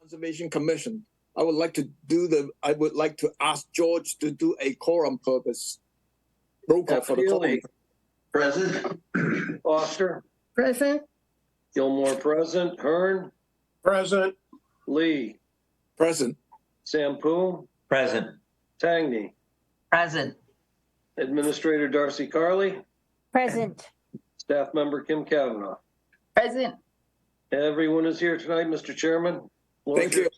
Conservation Commission. I would like to ask George to do a quorum purpose. Roll call for the quorum. Present. Foster. Present. Gilmore present. Hearn. Present. Lee. Present. Sampoon. Present. Tangney. Present. Administrator Darcy Carley. Present. Staff member Kim Kavanaugh. Present. Everyone is here tonight, Mr. Chairman. Thank you.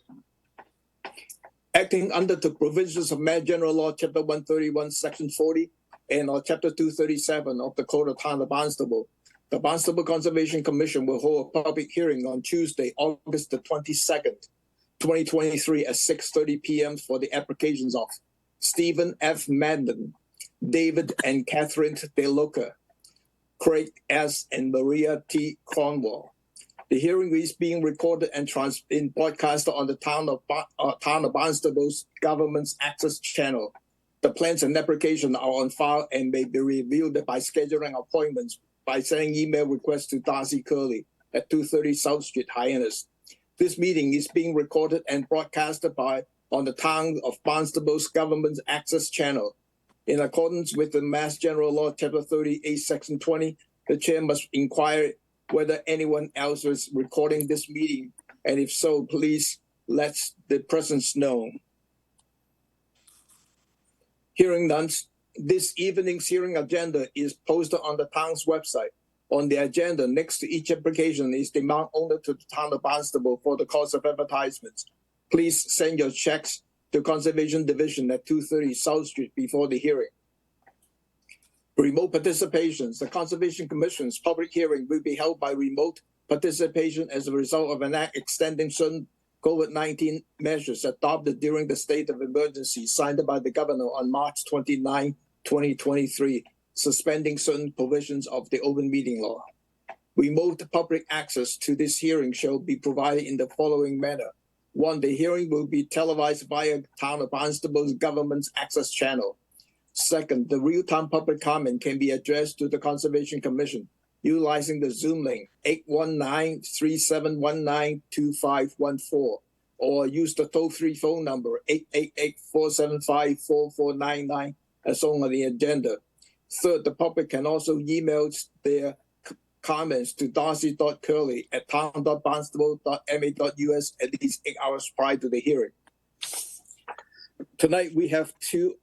Acting under the provisions of Mass General Law, Chapter 131, Section 40, and Chapter 237 of the Code of Town of Barnstable, the Barnstable Conservation Commission will hold a public hearing on Tuesday, August the 22nd, 2023 at 6:30 p.m. for the applications of Stephen F. Madden, David and Catherine DeLuca, Craig S. and Maria T. Cornwall. The hearing is being recorded and broadcast on the Town of Barnstable's Government's Access Channel. The plans and application are on file and may be reviewed by scheduling appointments by sending email requests to Darcy Curley at 230 South Street, Hyannis. This meeting is being recorded and broadcasted on the Town of Barnstable's Government's Access Channel. In accordance with the Mass General Law, Chapter 38, Section 20, the chair must inquire whether anyone else is recording this meeting, and if so, please let the presence know. Hearing none, this evening's hearing agenda is posted on the town's website. On the agenda, next to each application is the amount owed to the Town of Barnstable for the cost of advertisements. Please send your checks to Conservation Division at 230 South Street before the hearing. Remote participations. The Conservation Commission's public hearing will be held by remote participation as a result of an act extending certain COVID-19 measures adopted during the state of emergency signed by the governor on March 29, 2023, suspending certain provisions of the open meeting law. Remote public access to this hearing shall be provided in the following manner. 1, the hearing will be televised via Town of Barnstable's Government's Access Channel. 2nd, the real-time public comment can be addressed to the Conservation Commission utilizing the Zoom link 819-3719-2514 or use the toll-free phone number 888-475-4499 as shown on the agenda. 3rd, the public can also email their comments to darcy.curley@town.barnstable.ma.us at least 8 hours prior to the hearing. Tonight we have 2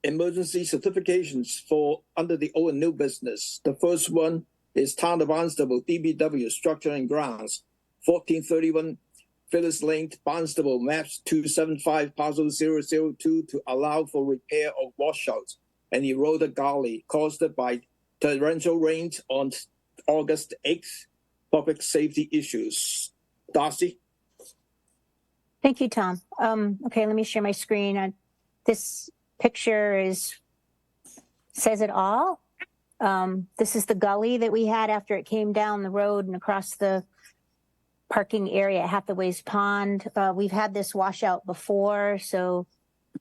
emergency certifications for under the old and new business. The first one is Town of Barnstable, DBW, Structure and Grounds, 1431 Phyllis Lane, Barnstable, maps 275, parcel 002 to allow for repair of washouts and eroded gully caused by torrential rains on August 8th, public safety issues. Darcy? Thank you, Tom. Okay, let me share my screen. This picture says it all. This is the gully that we had after it came down the road and across the parking area at Hathaway's Pond. We've had this washout before, so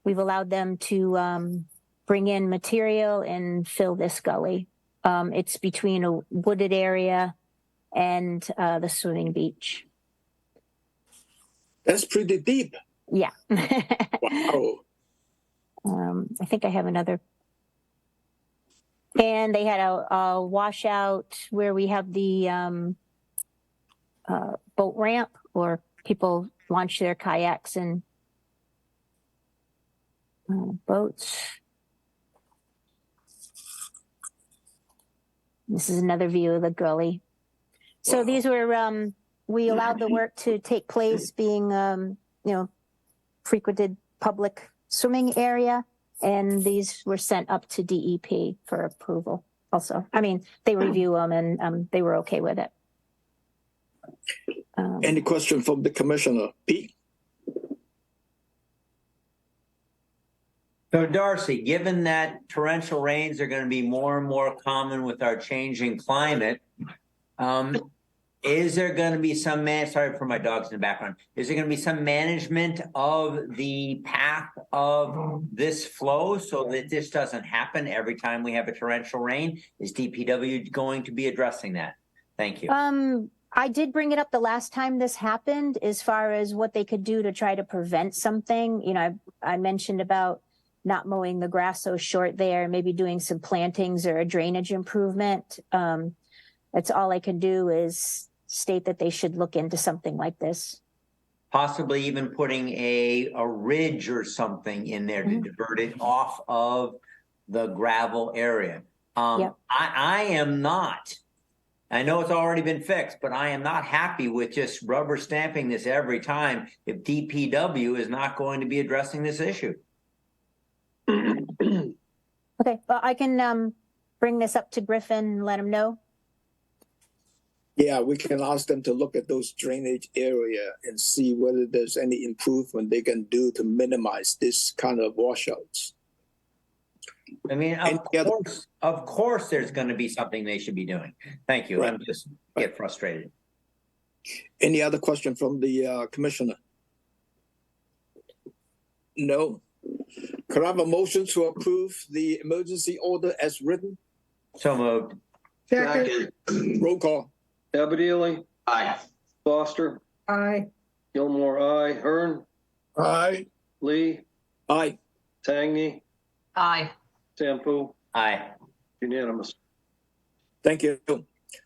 we've allowed them to bring in material and fill this gully. It's between a wooded area and the swimming beach. That's pretty deep. Yeah. Wow. I think I have another. And they had a washout where we have the boat ramp where people launch their kayaks and boats. This is another view of the gully. So these were, we allowed the work to take place being, frequented public swimming area, and these were sent up to DEP for approval also. I mean, they review them and they were okay with it. Any question from the commissioner? Pete? So Darcy, given that torrential rains are going to be more and more common with our changing climate, is there going to be some sorry for my dogs in the background. Is there going to be some management of the path of this flow so that this doesn't happen every time we have a torrential rain? Is DPW going to be addressing that? Thank you. I did bring it up the last time this happened as far as what they could do to try to prevent something. You know, I mentioned about not mowing the grass so short there, maybe doing some plantings or a drainage improvement. That's all I can do is state that they should look into something like this. Possibly even putting a ridge or something in there to divert it off of the gravel area. Yep. I am not, I know it's already been fixed, but I am not happy with just rubber stamping this every time if DPW is not going to be addressing this issue. Okay, well, I can bring this up to Griffin and let him know. Yeah, we can ask them to look at those drainage area and see whether there's any improvement they can do to minimize this kind of washouts. I mean, of course, there's going to be something they should be doing. Thank you. Right. I'm just get frustrated. Any other question from the commissioner? No. Could I have a motion to approve the emergency order as written? So moved. Second. Roll call. Abadili, Aye. Foster, Aye. Gilmore, aye. Hearn, Aye. Lee, Aye. Tangney, Aye. Sampu, Aye. unanimous. Thank you.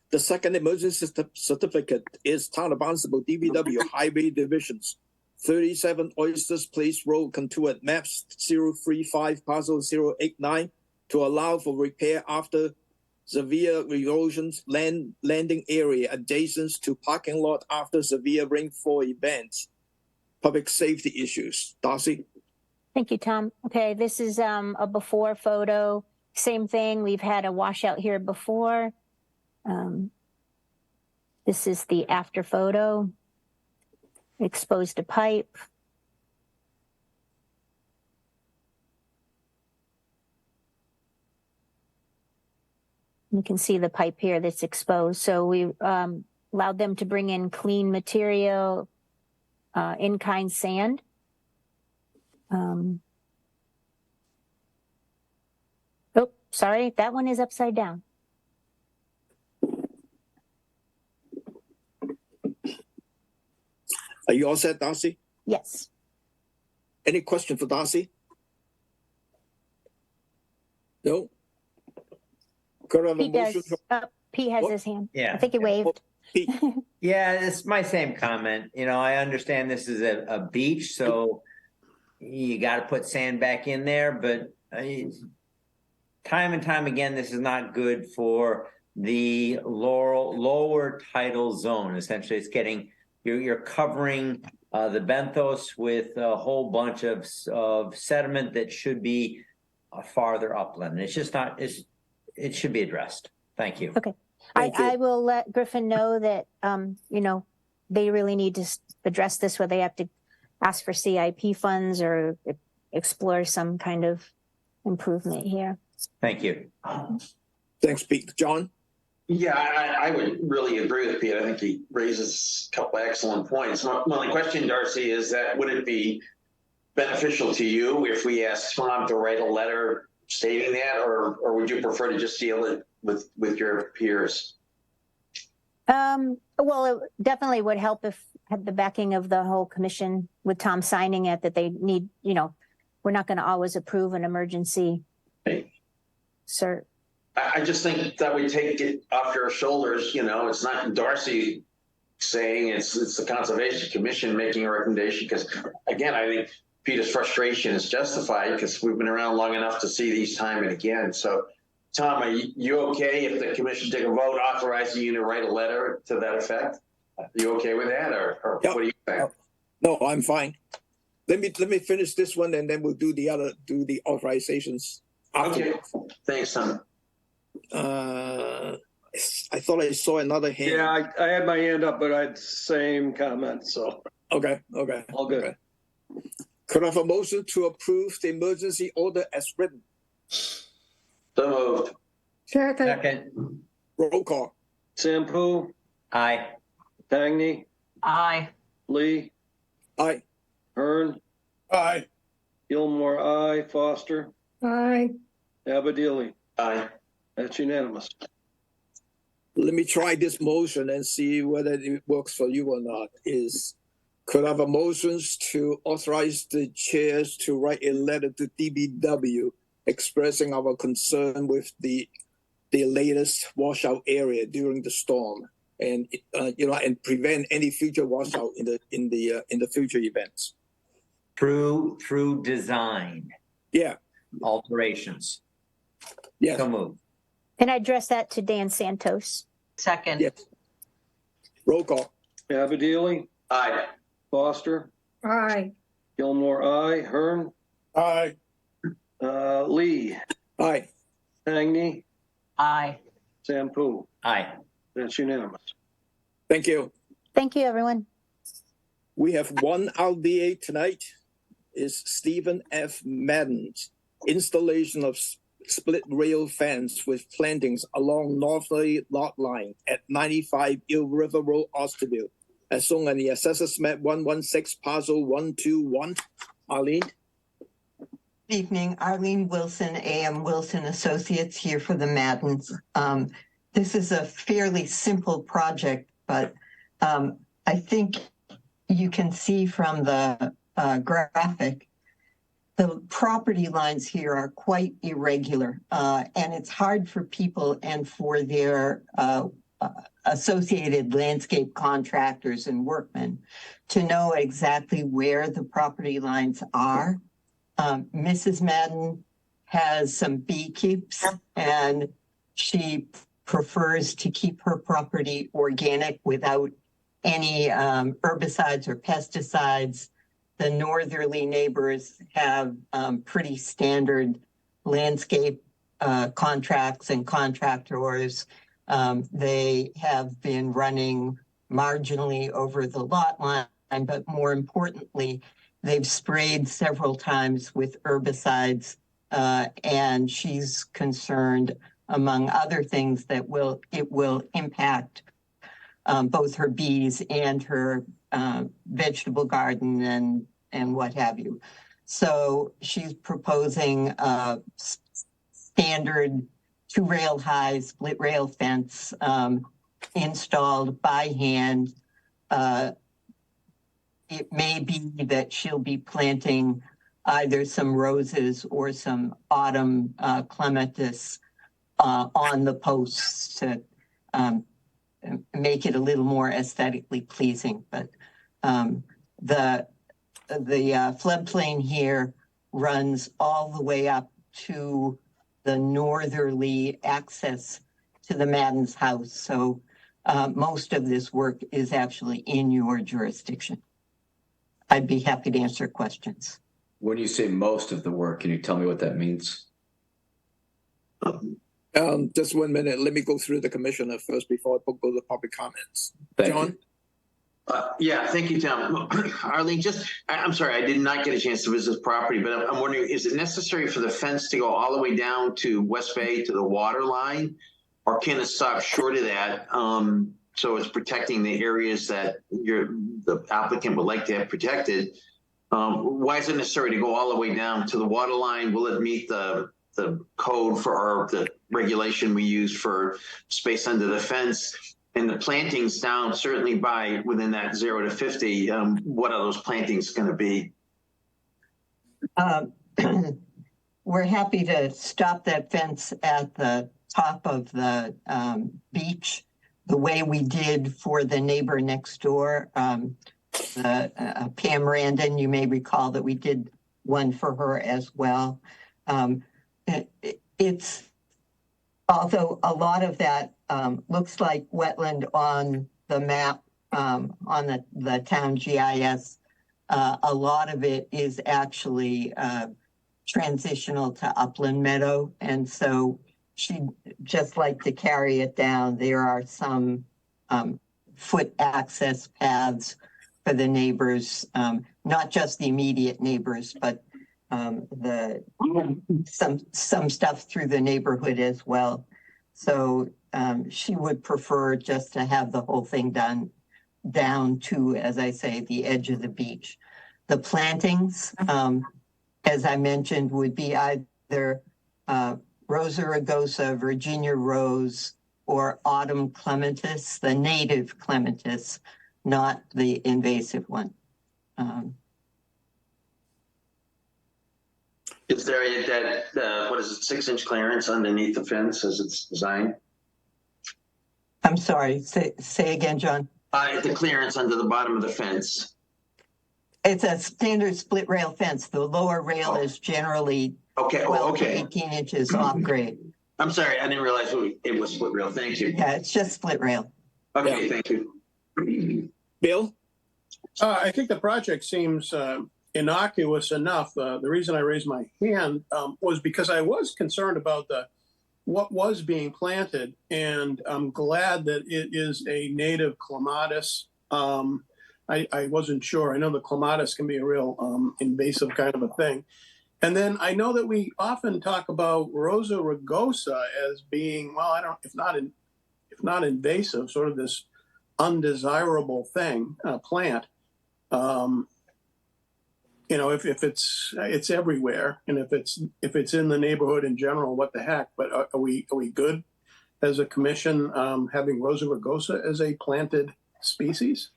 The second emergency certificate is Town of Barnstable DPW Highway Divisions, 37 Oysters Place Road, contour maps 035 parcel 089 to allow for repair after severe erosions landing area adjacent to parking lot after severe rainfall events. Public safety issues. Darcy? Thank you, Tom. Okay, this is a before photo. Same thing, we've had a washout here before. This is the after photo. Exposed a pipe. You can see the pipe here that's exposed. So we allowed them to bring in clean material, in-kind sand. Oh, sorry, that one is upside down. Are you all set, Darcy? Yes. Any question for Darcy? No? Could I have a Pete motion? does. Pete has What? his hand. Yeah. I think he waved. Pete? Yeah, it's my same comment. You know, I understand this is a beach, so you got to put sand back in there, but time and time again, this is not good for the lower tidal zone. Essentially, it's getting you're covering the benthos with a whole bunch of sediment that should be farther upland. It's just not. It should be addressed. Thank you. Okay. Thank you. I will let Griffin know that, you know, they really need to address this where they have to ask for CIP funds or explore some kind of improvement here. Thank you. Thanks, Pete. John? Yeah, I would really agree with Pete. I think he raises a couple excellent points. My only question, Darcy, is that would it be beneficial to you if we asked Tom to write a letter stating that, or would you prefer to just deal it with your peers? Well, it definitely would help if had the backing of the whole commission with Tom signing it, that they need, you know, we're not going to always approve an emergency cert. I just think that we take it off your shoulders. You know, it's not Darcy saying it's the Conservation Commission making a recommendation, because again, I think Peter's frustration is justified because we've been around long enough to see these time and again. So, Tom, are you okay if the commission take a vote authorizing you to write a letter to that effect? Are you okay with that, or Yep. what do you think? No, I'm fine. Let me finish this one and then we'll do the authorizations. Okay, afterwards. thanks, Tom. I thought I saw another hand. Yeah, I had my hand up, but I had the same comment, so Okay. all good. Okay. Could I have a motion to approve the emergency order as written? So moved. Second. Roll call. Sampu, Aye. Tangney, Aye. Lee, Aye. Hearn, Aye. Gilmore, aye. Foster, Aye. Abadili. Aye. That's unanimous. let me try this motion and see whether it works for you or not. Could I have a motions to authorize the chairs to write a letter to DBW expressing our concern with the latest washout area during the storm, and and prevent any future washout in the future events. Through design Yeah. alterations. Yes. So moved. And I address that to Dan Santos. Second. Yes. Roll call. Abadili, Aye. Foster, Aye. Gilmore, aye. Hearn, Aye. Lee, Aye. Tangney, Aye. Sampu. Aye. That's unanimous. Thank you. Thank you, everyone. We have one RDA tonight. Is Stephen F. Madden's installation of split rail fence with plantings along northerly lot line at 95 Eel River Road, Osterville, as shown on the Assessors Map 116 parcel 121. Arlene? Evening, Arlene Wilson, AM Wilson Associates here for the Maddens. This is a fairly simple project, but I think you can see from the graphic, the property lines here are quite irregular, and it's hard for people and for their associated landscape contractors and workmen to know exactly where the property lines are. Mrs. Madden has some beekeeps, and she prefers to keep her property organic without any herbicides or pesticides. The northerly neighbors have pretty standard landscape contracts and contractors. They have been running marginally over the lot line, but more importantly, they've sprayed several times with herbicides, and she's concerned, among other things, that it will impact both her bees and her vegetable garden and what have you. So she's proposing a standard 2-rail high split rail fence installed by hand. It may be that she'll be planting either some roses or some autumn clematis on the posts to make it a little more aesthetically pleasing. But the floodplain here runs all the way up to the northerly access to the Madden's house. So most of this work is actually in your jurisdiction. I'd be happy to answer questions. When you say most of the work, can you tell me what that means? Just 1 minute. Let me go through the commissioner first before I go to public comments. Thank John? Yeah, thank you, Tom. Arlene, I'm sorry, I did not get a chance to visit this property, but I'm wondering, is it necessary for the fence to go all the way down to West Bay to the water line? Or can it stop short of that? So it's protecting the areas that the applicant would like to have protected. Why is it necessary to go all the way down to the water line? Will it meet the code for the regulation we use for space under the fence? And the plantings down, certainly within that 0 to 50, what are those plantings going to be? We're happy to stop that fence at the top of the beach, the way we did for the neighbor next door, Pam Randon. You may recall that we did one for her as well. Although a lot of that looks like wetland on the map, on the town GIS, a lot of it is actually transitional to upland meadow. And so she'd just like to carry it down. There are some foot access paths for the neighbors, not just the immediate neighbors, but some stuff through the neighborhood as well. So she would prefer just to have the whole thing done down to, as I say, the edge of the beach. The plantings, as I mentioned, would be either Rosa rugosa, Virginia rose, or autumn clematis, the native clematis, not the invasive one. Is there what is it, 6-inch clearance underneath the fence as it's designed? I'm sorry, say again, John. The clearance under the bottom of the fence. It's a standard split rail fence. The lower rail is generally Okay, 12 to okay. 18 inches off grade. I'm sorry, I didn't realize it was split rail. Thank you. Yeah, it's just split rail. Okay, Yeah. thank you. Bill? I think the project seems innocuous enough. The reason I raised my hand was because I was concerned about what was being planted, and I'm glad that it is a native clematis. I wasn't sure. I know the clematis can be a real invasive kind of a thing. And then I know that we often talk about Rosa rugosa as being, well, if not invasive, sort of this undesirable thing, plant. You know, if it's everywhere, and if it's in the neighborhood in general, what the heck? But are we good as a commission having Rosa rugosa as a planted species?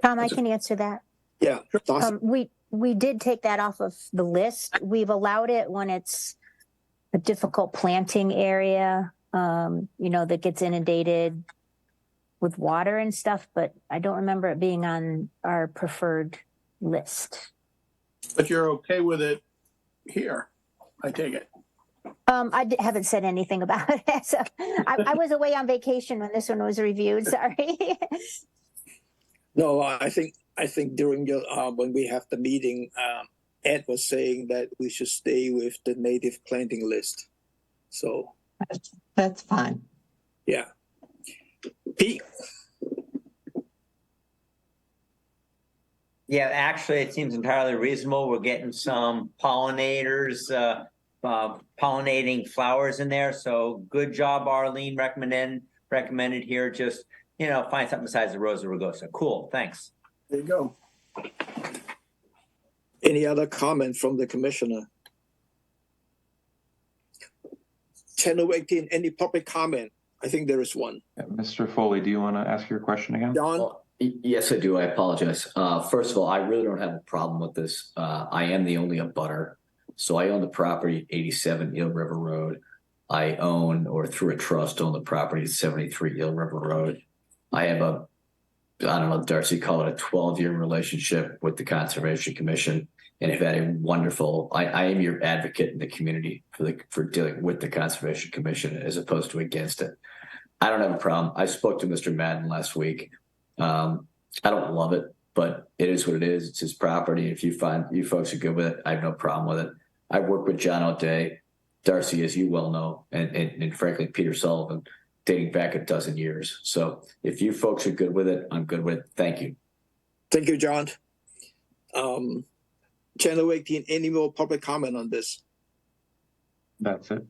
Tom, I can answer that. Yeah. We did take that off of the list. We've allowed it when it's a difficult planting area, that gets inundated with water and stuff, but I don't remember it being on our preferred list. But you're okay with it here, I take it. Haven't said anything about it. So I was away on vacation when this one was reviewed. Sorry. No, I think during when we have the meeting, Ed was saying that we should stay with the native planting list. So That's fine. yeah. Pete? Yeah, actually, it seems entirely reasonable. We're getting some pollinators, pollinating flowers in there. So good job, Arlene. Recommended here. Just, find something besides the Rosa rugosa. Cool. Thanks. There you go. Any other comment from the commissioner? Channel 18, any public comment? I think there is one. Mr. Foley, do you want to ask your question again? John? Yes, I do. I apologize. First of all, I really don't have a problem with this. I am the only abutter. So I own the property at 87 Eel River Road. I own, or through a trust, own the property at 73 Eel River Road. I have I don't know, Darcy, call it a 12-year relationship with the Conservation Commission, and have had a wonderful, I am your advocate in the community for dealing with the Conservation Commission as opposed to against it. I don't have a problem. I spoke to Mr. Madden last week. I don't love it, but it is what it is. It's his property. If you find you folks are good with it, I have no problem with it. I've worked with John O'Day, Darcy, as you well know, and frankly, Peter Sullivan, dating back a dozen years. So if you folks are good with it, I'm good with it. Thank you. Thank you, John. Channel 18, any more public comment on this? That's it.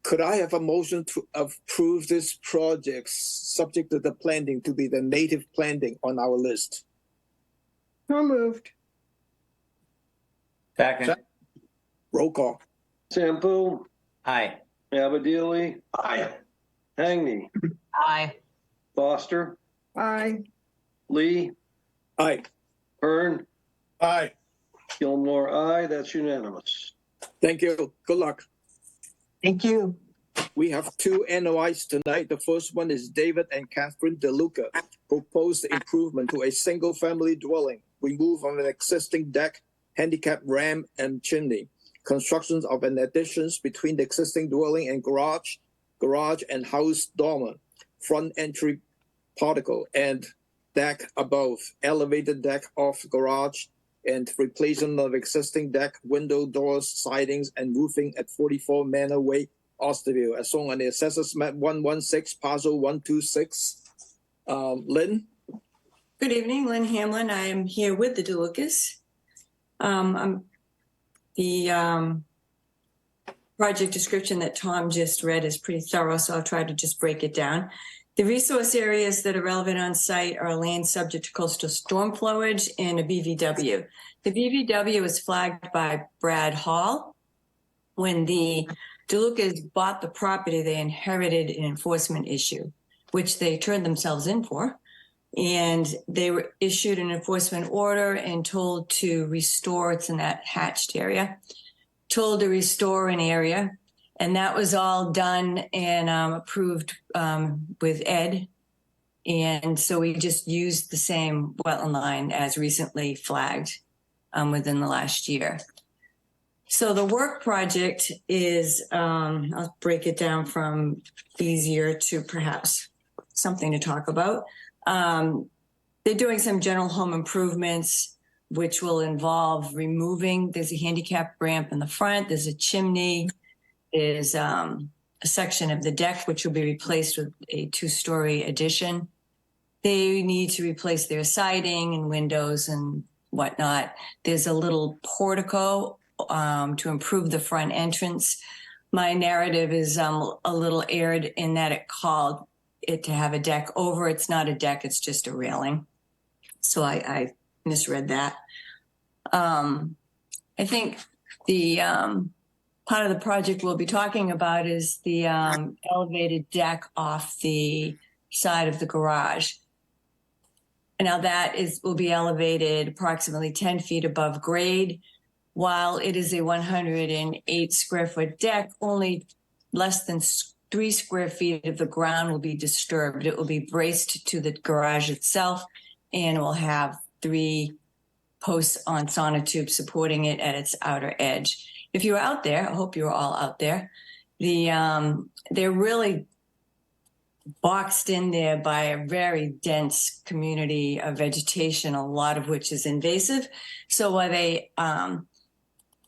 Could I have a motion to approve this project subject to the planting to be the native planting on our list? So moved. Second. Roll call. Sample, Aye. Abadili, Aye. Hangney, Aye. Foster, Aye. Lee, Aye. Hearn, Aye. Gilmore, aye. That's unanimous. Thank you. Good luck. Thank you. We have two NOIs tonight. The first one is David and Catherine DeLuca. Proposed improvement to a single-family dwelling. Remove of an existing deck, handicap ramp, and chimney. Constructions of an additions between the existing dwelling and garage and house dormer. Front entry portico and deck above. Elevated deck off garage and replacement of existing deck, window, doors, sidings, and roofing at 44 Manor Way, Osterville, as shown on the Assessors Map 116, Parcel 126. Lynn? Good evening, Lynn Hamlin. I am here with the DeLucas. The project description that Tom just read is pretty thorough, so I'll try to just break it down. The resource areas that are relevant on site are land subject to coastal storm flowage and a BVW. The BVW is flagged by Brad Hall. When the DeLucas bought the property, they inherited an enforcement issue, which they turned themselves in for. And they were issued an enforcement order and told to restore, it's in that hatched area, told to restore an area. And that was all done and approved with Ed. And so we just used the same wetland line as recently flagged within the last year. So the work project is, I'll break it down from easier to perhaps something to talk about. They're doing some general home improvements, which will involve removing, there's a handicap ramp in the front, there's a chimney, there's a section of the deck, which will be replaced with a 2-story addition. They need to replace their siding and windows and whatnot. There's a little portico to improve the front entrance. My narrative is a little aired in that it called it to have a deck over. It's not a deck, it's just a railing. So I misread that. I think the part of the project we'll be talking about is the elevated deck off the side of the garage. Now that will be elevated approximately 10 feet above grade. While it is a 108 square foot deck, only less than 3 square feet of the ground will be disturbed. It will be braced to the garage itself and will have 3 posts on sonotubes supporting it at its outer edge. If you're out there, I hope you're all out there, they're really boxed in there by a very dense community of vegetation, a lot of which is invasive. So while they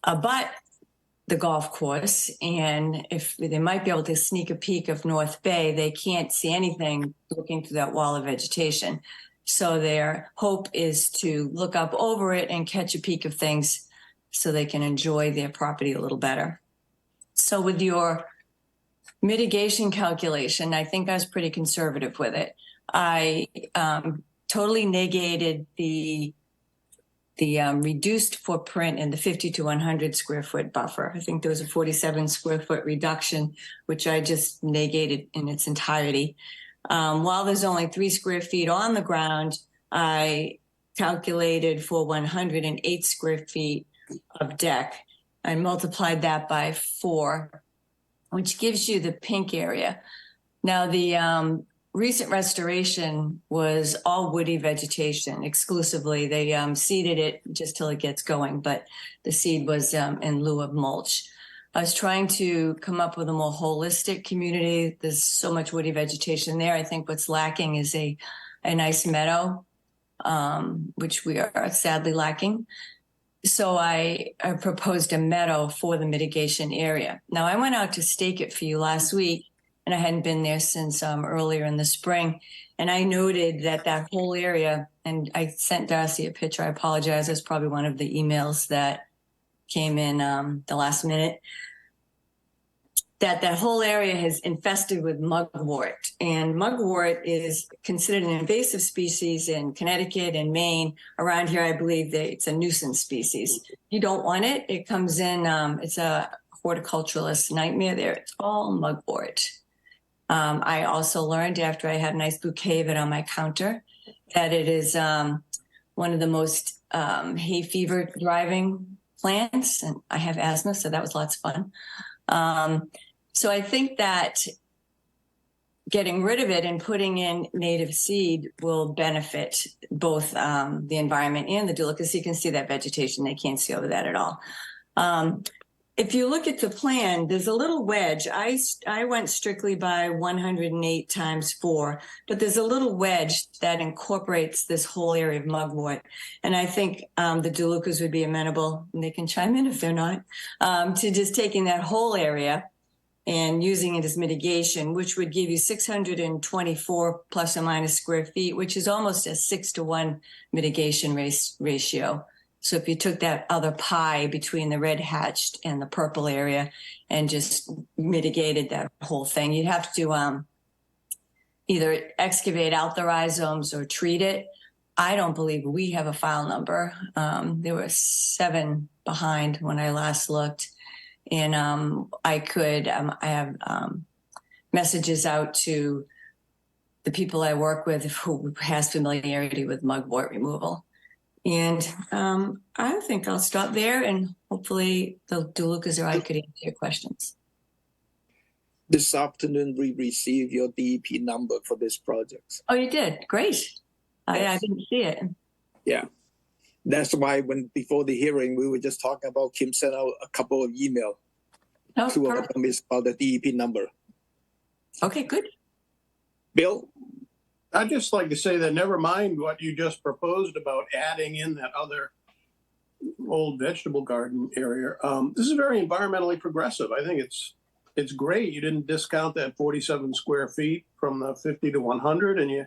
abut the golf course, and if they might be able to sneak a peek of North Bay, they can't see anything looking through that wall of vegetation. So their hope is to look up over it and catch a peek of things so they can enjoy their property a little better. So with your mitigation calculation, I think I was pretty conservative with it. I totally negated the reduced footprint in the 50 to 100 square foot buffer. I think there was a 47 square foot reduction, which I just negated in its entirety. While there's only 3 square feet on the ground, I calculated for 108 square feet of deck. I multiplied that by 4, which gives you the pink area. Now the recent restoration was all woody vegetation exclusively. They seeded it just till it gets going, but the seed was in lieu of mulch. I was trying to come up with a more holistic community. There's so much woody vegetation there. I think what's lacking is a nice meadow, which we are sadly lacking. So I proposed a meadow for the mitigation area. Now I went out to stake it for you last week, and I hadn't been there since earlier in the spring. And I noted that that whole area, and I sent Darcy a picture, I apologize, that's probably one of the emails that came in the last minute, that whole area is infested with mugwort. And mugwort is considered an invasive species in Connecticut and Maine. Around here, I believe that it's a nuisance species. You don't want it. It comes in, it's a horticulturalist nightmare there. It's all mugwort. I also learned after I had a nice bouquet of it on my counter that it is one of the most hay fever driving plants. And I have asthma, so that was lots of fun. So I think that getting rid of it and putting in native seed will benefit both the environment and the dula, because you can see that vegetation. They can't see over that at all. If you look at the plan, there's a little wedge. I went strictly by 108 times 4, but there's a little wedge that incorporates this whole area of mugwort. And I think the DeLucas would be amenable, and they can chime in if they're not, to just taking that whole area and using it as mitigation, which would give you 624 plus or minus square feet, which is almost a 6-to-1 mitigation ratio. So if you took that other pie between the red hatched and the purple area and just mitigated that whole thing, you'd have to either excavate out the rhizomes or treat it. I don't believe we have a file number. There were 7 behind when I last looked. And I have messages out to the people I work with who has familiarity with mugwort removal. And I think I'll stop there, and hopefully the DeLucas or I could answer your questions. This afternoon, we received your DEP number for this project. Oh, you did? Great. I didn't see it. Yeah. That's why before the hearing, we were just talking about Kim sent out a couple of emails. Oh, Two of perfect. them is about the DEP number. Okay, good. Bill? I'd just like to say that never mind what you just proposed about adding in that other old vegetable garden area. This is very environmentally progressive. I think it's great. You didn't discount that 47 square feet from the 50 to 100, and you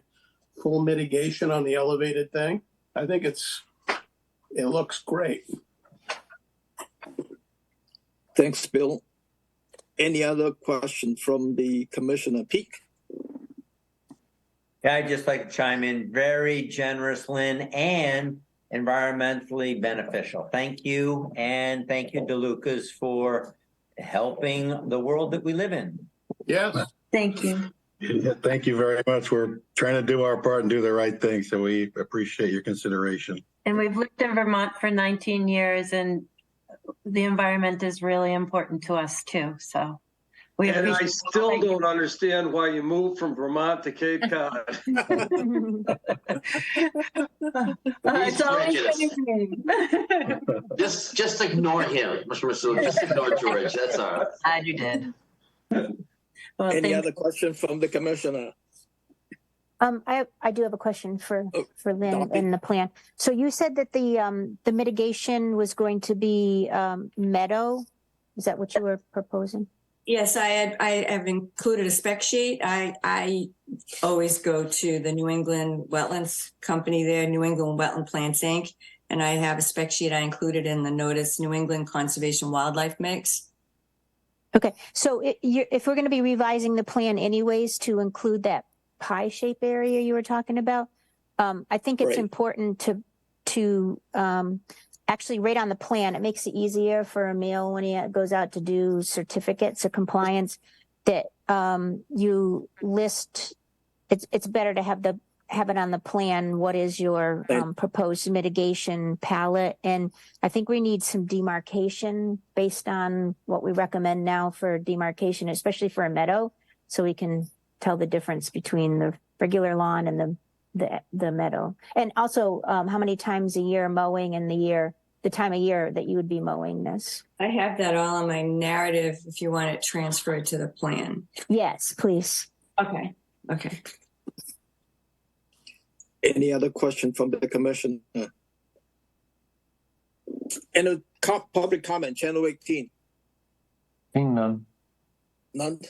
full mitigation on the elevated thing. I think it looks great. Thanks, Bill. Any other question from the Commissioner Peak? Yeah, I'd just like to chime in. Very generous, Lynn, and environmentally beneficial. Thank you. And thank you, DeLucas, for helping the world that we live in. Yes. Thank you. Yeah, thank you very much. We're trying to do our part and do the right thing, so we appreciate your consideration. And we've lived in Vermont for 19 years, and the environment is really important to us too. So we And I appreciate still don't understand why you moved from Vermont to Cape Cod. It's always prejudice. been a dream. Just ignore him, Mr. Masood. Just ignore George. That's all right. Glad you did. Well, Any other question from the Commissioner? I do have a question for Lynn Dobby. and the plan. So you said that the mitigation was going to be meadow. Is that what you were proposing? Yes, I have included a spec sheet. I always go to the New England Wetlands Company there, New England Wetland Plants Inc. And I have a spec sheet I included in the notice, New England Conservation Wildlife Mix. Okay, so if we're going to be revising the plan anyways to include that pie shape area you were talking about, I think it's Right. important to actually write on the plan. It makes it easier for Emil when he goes out to do certificates of compliance that you list. It's better to have it on the plan. What is your proposed mitigation palette? And I think we need some demarcation based on what we recommend now for demarcation, especially for a meadow, so we can tell the difference between the regular lawn and the meadow. And also how many times a year mowing and the time of year that you would be mowing this. I have that all in my narrative if you want it transferred to the plan. Yes, please. Okay. Okay. Any other question from the Commissioner? And a public comment, Channel 18. Seeing none. None.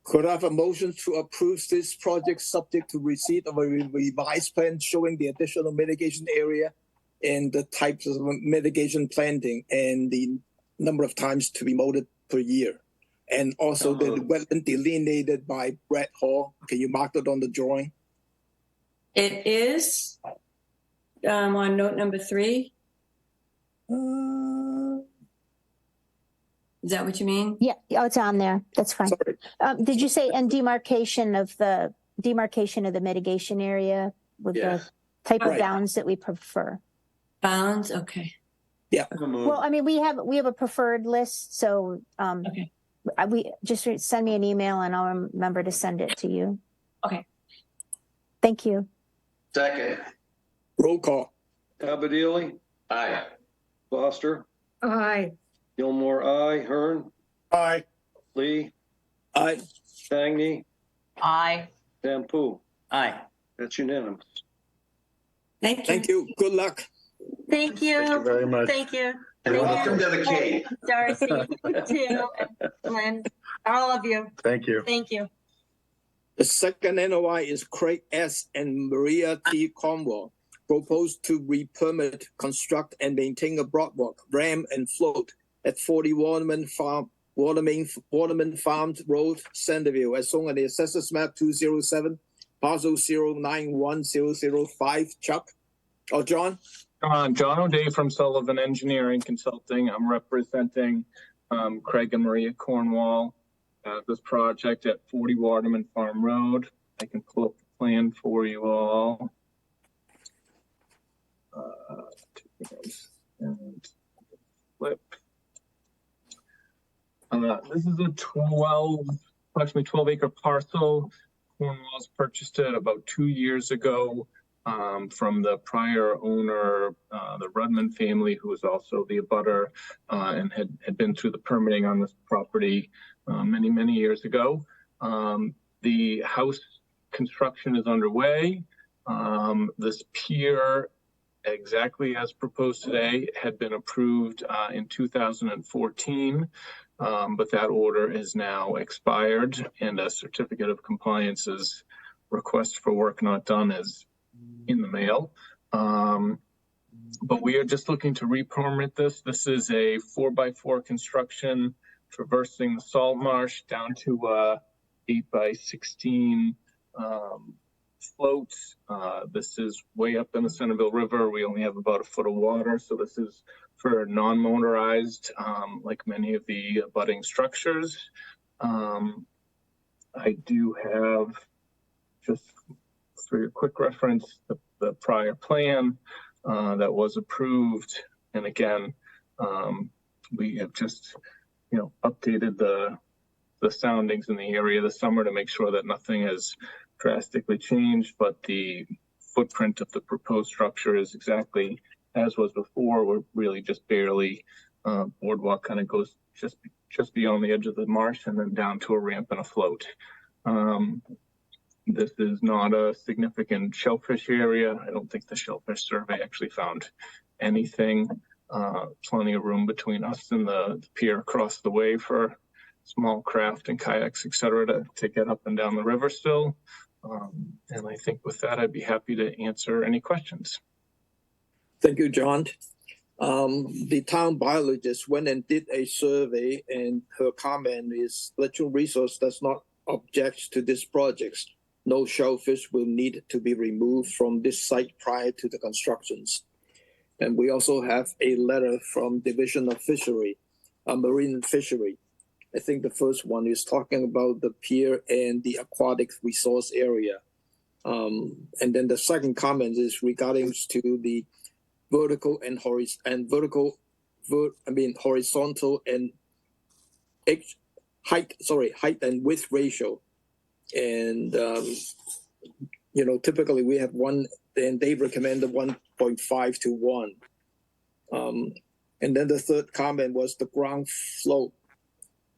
Could I have a motion to approve this project subject to receipt of a revised plan showing the additional mitigation area and the types of mitigation planting and the number of times to be mowed per year? And also the wetland delineated by Brett Hall. Can you mark it on the drawing? It is on note number 3. Is that what you mean? Yeah, oh, it's on there. That's fine. Sorry. Did you say and demarcation of the mitigation area with Yeah. the type of Right. bounds that we prefer? Bounds? Okay. Well, I mean, we have a preferred list, so Okay. we just send me an email and I'll remember to send it to you. Okay. Thank you. Second. Roll call. Abadili, Aye. Foster, Aye. Gilmore, aye. Hearn, Aye. Lee, Aye. Stangney, Aye. Dampu. Aye. That's unanimous. Thank you. Thank you. Good luck. Thank you. Thank you very much. Thank you. And Thank welcome you. to the Cape. Darcy, too, and Lynn, all of you. Thank you. Thank you. The second NOI is Craig S. and Maria T. Cornwall, proposed to re-permit, construct, and maintain a boardwalk, ramp, and float at 40 Waterman Farms Road, Centerville, as shown on the Assessors Map 207, parcel 0910005. Chuck or John? John O'Day from Sullivan Engineering Consulting. I'm representing Craig and Maria Cornwall. This project at 40 Waterman Farm Road. I can pull up the plan for you all. And flip. This is a approximately 12-acre parcel. Cornwall's purchased it about 2 years ago from the prior owner, the Rudman family, who was also the abutter and had been through the permitting on this property many years ago. The house construction is underway. This pier, exactly as proposed today, had been approved in 2014. But that order is now expired, and a certificate of compliance's request for work not done is in the mail. But we are just looking to re-permit this. This is a 4x4 construction traversing the salt marsh down to 8x16 floats. This is way up in the Centerville River. We only have about a foot of water, so this is for non-motorized, like many of the abutting structures. I do have, just for your quick reference, the prior plan that was approved. And again, we have just, updated the soundings in the area this summer to make sure that nothing has drastically changed, but the footprint of the proposed structure is exactly as was before. We're really just barely, boardwalk kind of goes just beyond the edge of the marsh and then down to a ramp and a float. This is not a significant shellfish area. I don't think the shellfish survey actually found anything. Plenty of room between us and the pier across the way for small craft and kayaks, et cetera, to get up and down the river still. And I think with that, I'd be happy to answer any questions. Thank you, John. The town biologist went and did a survey, and her comment is natural resource does not object to this project. No shellfish will need to be removed from this site prior to the constructions. And we also have a letter from Division of Fishery, Marine Fishery. I think the first one is talking about the pier and the aquatic resource area. And then the second comment is regarding to the vertical and horizontal and height and width ratio. And typically we have one, and they recommended 1.5 to 1. And then the third comment was the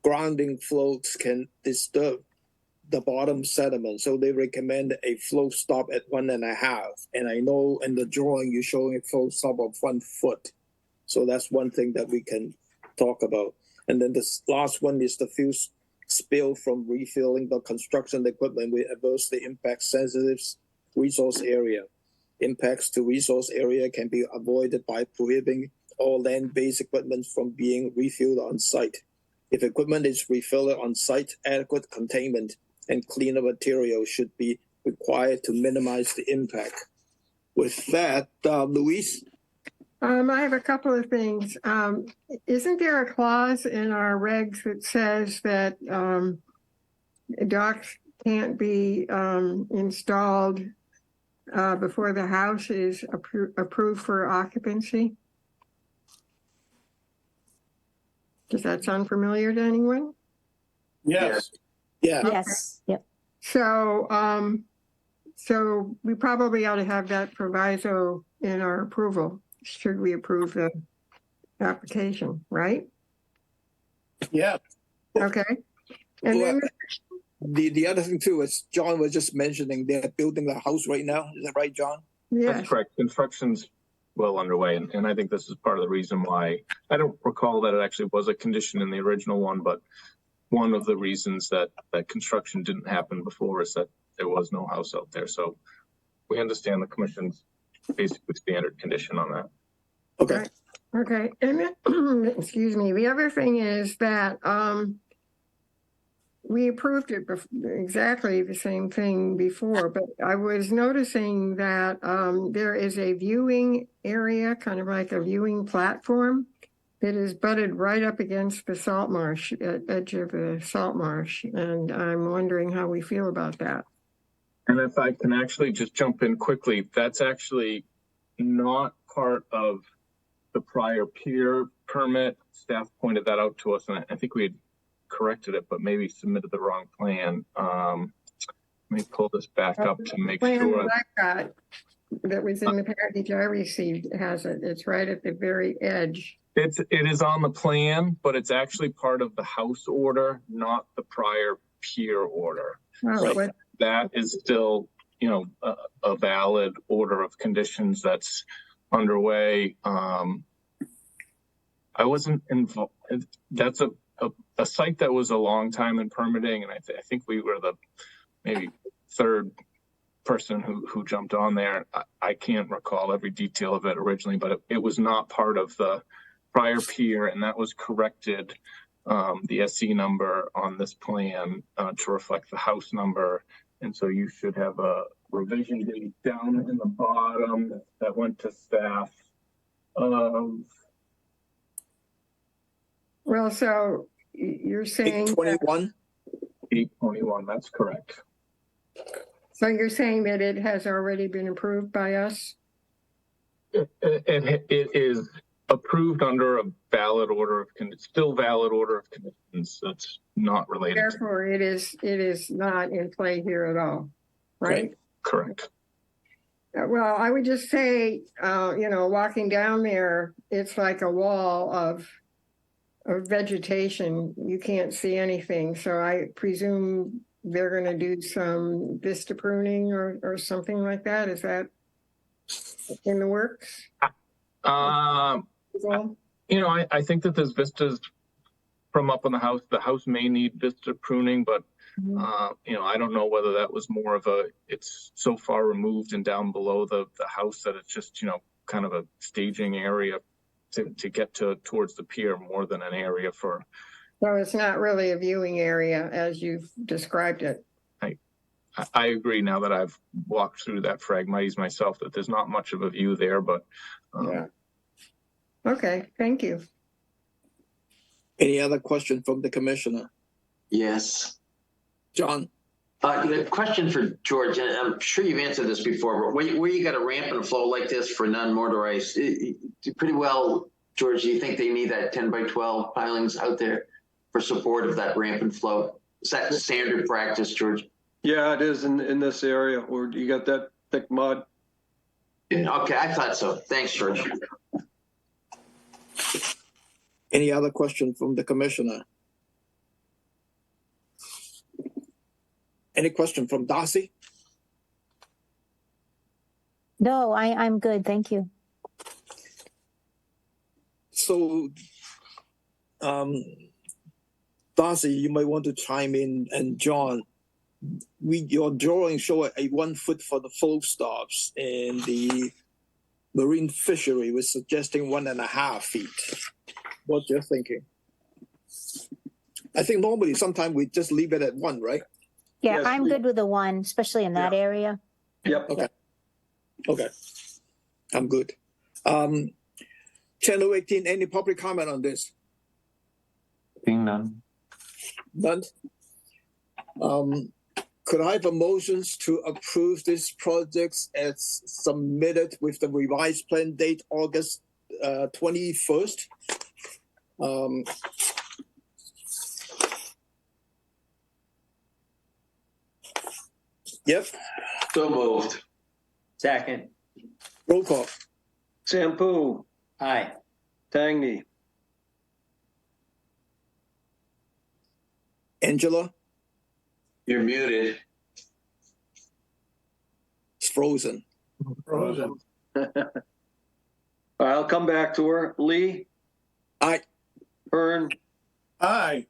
grounding floats can disturb the bottom sediment, so they recommend a float stop at 1.5. And I know in the drawing you're showing a float stop of 1 foot, so that's one thing that we can talk about. And then the last one is the fuel spill from refilling the construction equipment will adversely impact sensitive resource area. Impacts to resource area can be avoided by prohibiting all land-based equipment from being refilled on site. If equipment is refilled on site, adequate containment and cleaner material should be required to minimize the impact. With that, Louise? I have a couple of things. Isn't there a clause in our regs that says that docks can't be installed before the house is approved for occupancy? Does that sound familiar to anyone? Yes. Yeah. Yes. Yep. So, so we probably ought to have that proviso in our approval, should we approve the application, right? Yeah. Okay. And then The other thing too is John was just mentioning they're building the house right now. Is that right, John? yes, That's correct. Construction's well underway, and I think this is part of the reason why. I don't recall that it actually was a condition in the original one, but one of the reasons that construction didn't happen before is that there was no house out there. So we understand the commission's basically standard condition on that. Okay. okay. And then, excuse me. The other thing is that we approved it exactly the same thing before, but I was noticing that there is a viewing area, kind of like a viewing platform that is butted right up against the salt marsh, edge of the salt marsh. And I'm wondering how we feel about that. And if I can actually just jump in quickly, that's actually not part of the prior pier permit. Staff pointed that out to us, and I think we had corrected it, but maybe submitted the wrong plan. Let me pull this back up to make sure. I got that was in the package I received has it. It's right at the very edge. It is on the plan, but it's actually part of the house order, not the prior pier order. Oh, so that is still, you know, a valid order of conditions that's underway. I wasn't involved. That's a site that was a long time in permitting, and I think we were the maybe third person who jumped on there. I can't recall every detail of it originally, but it was not part of the prior pier, and that was corrected, the SE number on this plan to reflect the house number. And so you should have a revision date down in the bottom that went to staff of. Well, so you're saying 821? 821, that's correct. So you're saying that it has already been approved by us? It is approved under a valid order of conditions, still valid order of conditions. That's not related. Therefore, it is not in play here at all, right? Correct. Well, I would just say, you know, walking down there, it's like a wall of vegetation. You can't see anything. So I presume they're going to do some vista pruning or something like that. Is that in the works? You know, I think that there's vistas from up on the house. The house may need vista pruning, but you know, I don't know whether that was more of it's so far removed and down below the house that it's just, you know, kind of a staging area to get towards the pier more than an area for. So it's not really a viewing area as you've described it. I agree now that I've walked through that Phragmites myself, that there's not much of a view there, but. Yeah. Okay, thank you. Any other question from the commissioner? Yes. John? The question for George, and I'm sure you've answered this before, but where you got a ramp and a flow like this for non-motorized, pretty well, George, do you think they need that 10 by 12 pilings out there for support of that ramp and flow? Is that standard practice, George? Yeah, it is in this area where you got that thick mud. Yeah, okay, I thought so. Thanks, George. Any other question from the commissioner? Any question from Darcy? No, I'm good. Thank you. So, Darcy, you might want to chime in, and John, your drawing show a 1 foot for the flow stops, and the marine fishery was suggesting 1.5 feet. What you're thinking? I think normally sometimes we just leave it at 1, right? Yeah, Yes, I'm good with the 1, especially in that area. Yep. Okay. Okay. I'm good. Channel 18, any public comment on this? Being none. None? Could I have a motions to approve this project as submitted with the revised plan date August 21st? Yep. So moved. Second. Roll call. Sampu, Aye. Tangney, Angela? You're muted. It's frozen. Frozen. I'll come back to her. Lee, Aye. Hearn, Aye.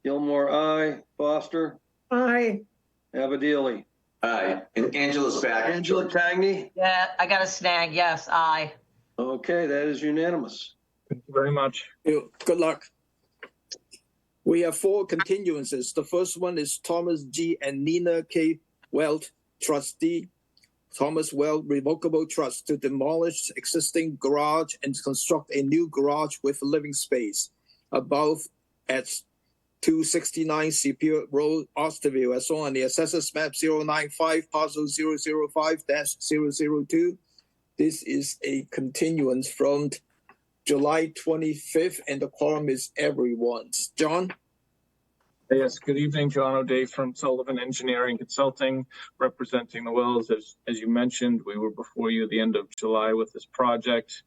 Gilmore, aye. Foster, Aye. Abadili. Aye. And Angela's back. Angela Tangney. Yeah, I got a snag. Yes, aye. Okay, that is unanimous. Thank you very much. Good luck. We have 4 continuances. The first one is Thomas G. and Nina K. Weld, trustee, Thomas Weld Revocable Trust, to demolish existing garage and construct a new garage with living space above at 269 Superior Road, Osterville, as shown on the assessors map 095, parcel 005-002. This is a continuance from July 25th, and the quorum is everyone's. John? Yes, good evening, John O'Day from Sullivan Engineering Consulting, representing the Wells. As you mentioned, we were before you at the end of July with this project.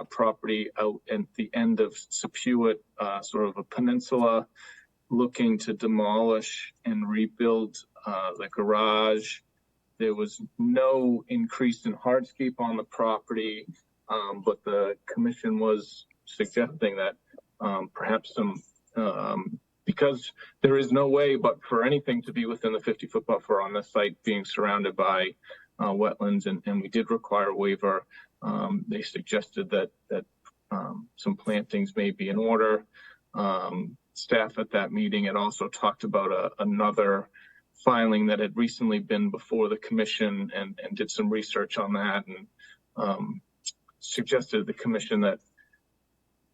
Property out at the end of Sepuit, sort of a peninsula, looking to demolish and rebuild the garage. There was no increase in hardscape on the property, but the commission was suggesting that perhaps some, because there is no way but for anything to be within the 50-foot buffer on this site being surrounded by wetlands, and we did require a waiver. They suggested that some plantings may be in order. Staff at that meeting had also talked about another filing that had recently been before the commission, and did some research on that, and suggested to the commission that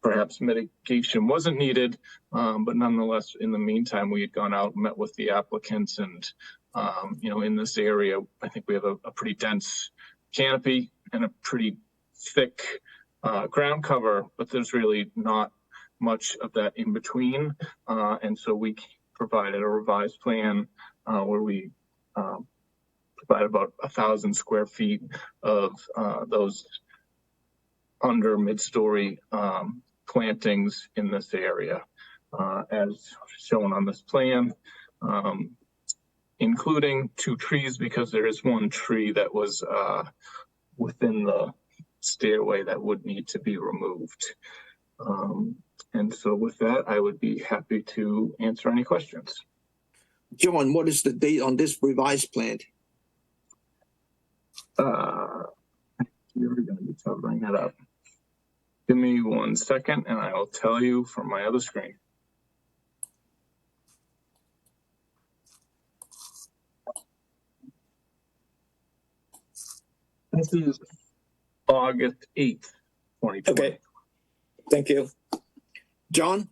perhaps mitigation wasn't needed, but nonetheless, in the meantime, we had gone out and met with the applicants, and in this area, I think we have a pretty dense canopy and a pretty thick ground cover, but there's really not much of that in between, and so we provided a revised plan where we provide about 1,000 square feet of those under mid-story plantings in this area, as shown on this plan, including 2 trees, because there is 1 tree that was within the stairway that would need to be removed. And so with that, I would be happy to answer any questions. John, what is the date on this revised plan? You're going to be covering that up. Give me 1 second and I will tell you from my other screen. This is August 8th, 2020. Okay. Thank you. John?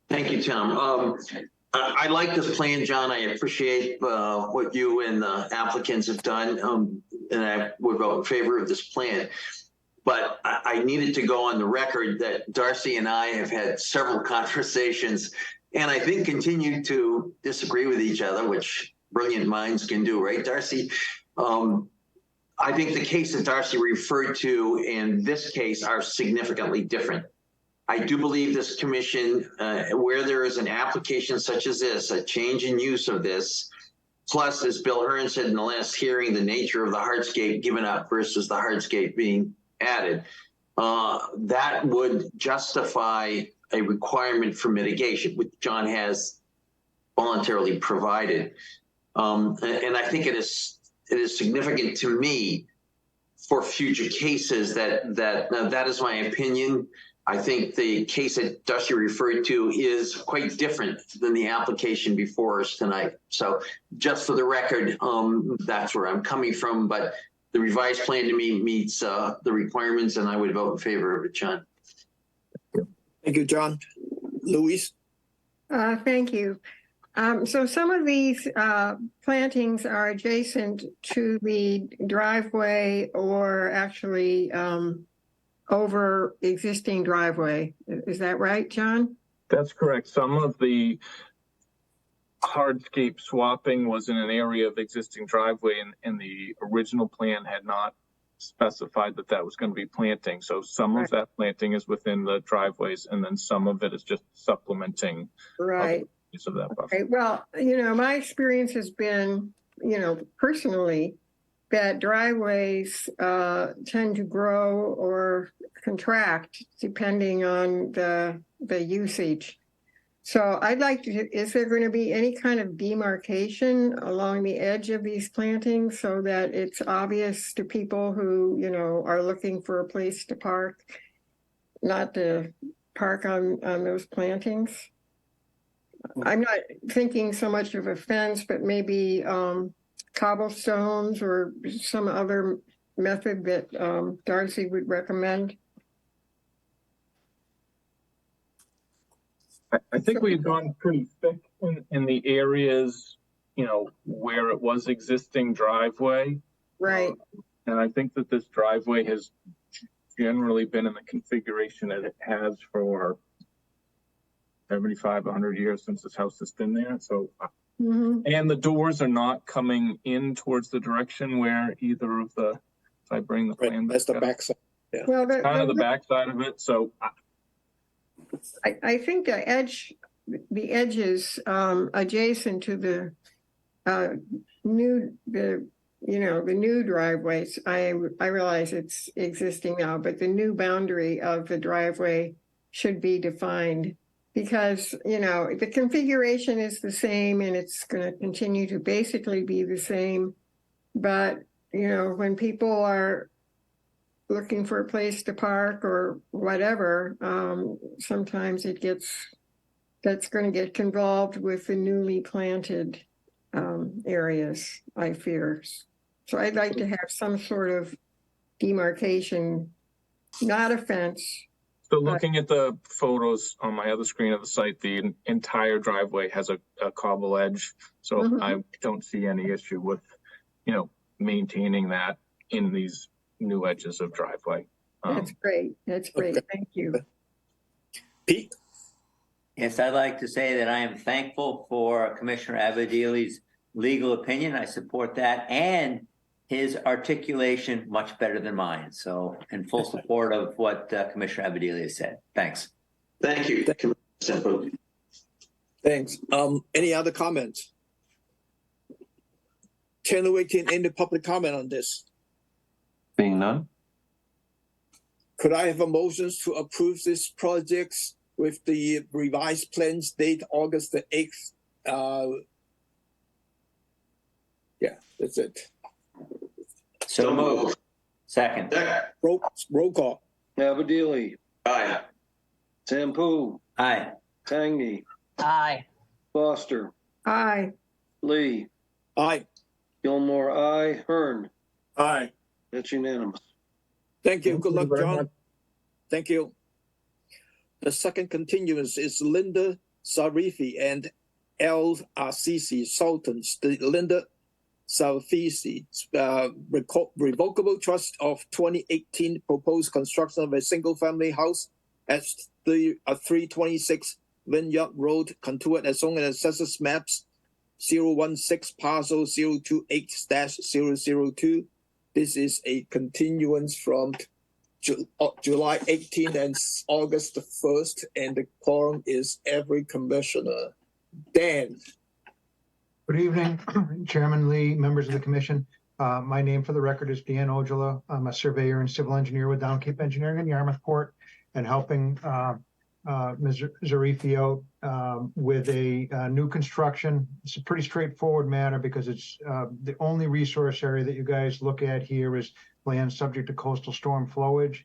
Thank you, Tom. I like this plan, John. I appreciate what you and the applicants have done, and I would vote in favor of this plan. But I needed to go on the record that Darcy and I have had several conversations, and I think continue to disagree with each other, which brilliant minds can do, right, Darcy? I think the case that Darcy referred to and this case are significantly different. I do believe this commission, where there is an application such as this, a change in use of this, plus, as Bill Hearn said in the last hearing, the nature of the hardscape given up versus the hardscape being added, that would justify a requirement for mitigation, which John has voluntarily provided. And I think it is significant to me for future cases that is my opinion. I think the case that Darcy referred to is quite different than the application before us tonight. So just for the record, that's where I'm coming from. But the revised plan to me meets the requirements, and I would vote in favor of it, John. Thank you, John. Louise? Thank you. So some of these plantings are adjacent to the driveway or actually over existing driveway. Is that right, John? That's correct. Some of the hardscape swapping was in an area of existing driveway, and the original plan had not specified that was going to be planting. So some of that planting is within the driveways, and then some of it is just supplementing. Right. Of that buffer. Okay. Well, my experience has been, personally, that driveways tend to grow or contract depending on the usage. So I'd like to, is there going to be any kind of demarcation along the edge of these plantings so that it's obvious to people who, are looking for a place to park, not to park on those plantings. I'm not thinking so much of a fence, but maybe cobblestones or some other method that Darcy would recommend. I think we had gone pretty thick in the areas, where it was existing driveway. Right. And I think that this driveway has generally been in the configuration that it has for 75, 100 years since this house has been there. So, and the doors are not coming in towards the direction where either of the, if I bring the plan. That's the backside. Yeah. Well, Kind of the backside of it. So I think the edges adjacent to the new driveways. I realize it's existing now, but the new boundary of the driveway should be defined because the configuration is the same and it's going to continue to basically be the same. But when people are looking for a place to park or whatever, sometimes that's going to get involved with the newly planted areas, I fear. So I'd like to have some sort of demarcation, not a fence. So looking at the photos on my other screen of the site, the entire driveway has a cobble edge. So I don't see any issue with, maintaining that in these new edges of driveway. That's great. That's great. Okay. Thank you. Pete? Yes, I'd like to say that I am thankful for Commissioner Abadili's legal opinion. I support that and his articulation much better than mine. So in full support of what Commissioner Abadili has said. Thanks. Thank you. Thanks. Any other comments? 10:18, end of public comment on this. Being none. Could I have a motion to approve this project with the revised plans date August the 8th? Yeah, that's it. So moved. Second. Roll call. Abadili, Aye. Sampu, Aye. Tangney, Aye. Foster, Aye. Lee, Aye. Gilmore, aye. Hearn. Aye. That's unanimous. Thank you. Good luck, very John. much. Thank you. The second continuance is Linda Sarifi and LRCC Sultans. The Linda Sarifi revocable trust of 2018 proposed construction of a single-family house at 326 Vineyard Road, contoured as shown in Assessors Maps 016 parcel 028-002. This is a continuance from July 18th and August the 1st, and the quorum is every commissioner. Dan. Good evening, Chairman Lee, members of the commission. My name for the record is Dan Ojala. I'm a surveyor and civil engineer with Downcape Engineering in Yarmouthport and helping Ms. Zarifio with a new construction. It's a pretty straightforward matter because it's the only resource area that you guys look at here is land subject to coastal storm flowage.